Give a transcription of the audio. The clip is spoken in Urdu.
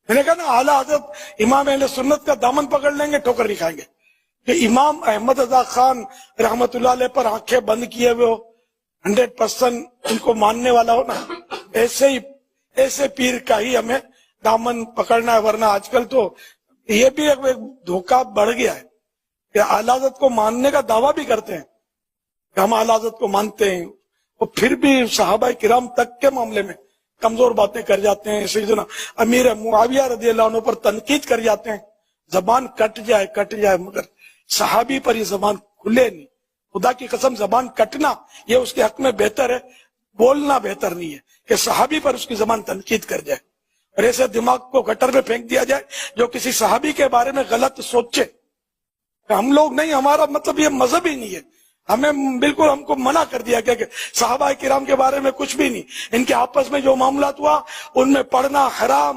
میں نے کہا نا اعلیٰ حضرت امام اہل سنت کا دامن پکڑ لیں گے ٹھوکر نہیں کھائیں گے. کہ امام احمد رضا خان رحمت اللہ علیہ پر آنکھیں بند کیے ہوئے ہو, 100% ان کو ماننے والا ہو نا, ایسے پیر کا ہی ہمیں دامن پکڑنا ہے. ورنہ آج کل تو یہ بھی ایک دھوکہ بڑھ گیا ہے کہ اعلیٰ حضرت کو ماننے کا دعویٰ بھی کرتے ہیں کہ ہم اعلیٰ حضرت کو مانتے ہیں, اور پھر بھی صحابہ کرام تک کے معاملے میں کمزور باتیں کر جاتے ہیں. سیدنا امیر معاویہ رضی اللہ عنہ پر تنقید کر جاتے ہیں, زبان کٹ جائے مگر صحابی پر یہ زبان کھلے نہیں. خدا کی قسم زبان کٹنا یہ اس کے حق میں بہتر ہے, بولنا بہتر نہیں ہے کہ صحابی پر اس کی زبان تنقید کر جائے, اور ایسے دماغ کو گٹر میں پھینک دیا جائے جو کسی صحابی کے بارے میں غلط سوچے. ہم لوگ نہیں, ہمارا مطلب یہ مذہب ہی نہیں ہے. ہمیں بالکل ہم کو منع کر دیا گیا کہ صحابہ کرام کے بارے میں کچھ بھی نہیں, ان کے آپس میں جو معاملات ہوا ان میں پڑھنا حرام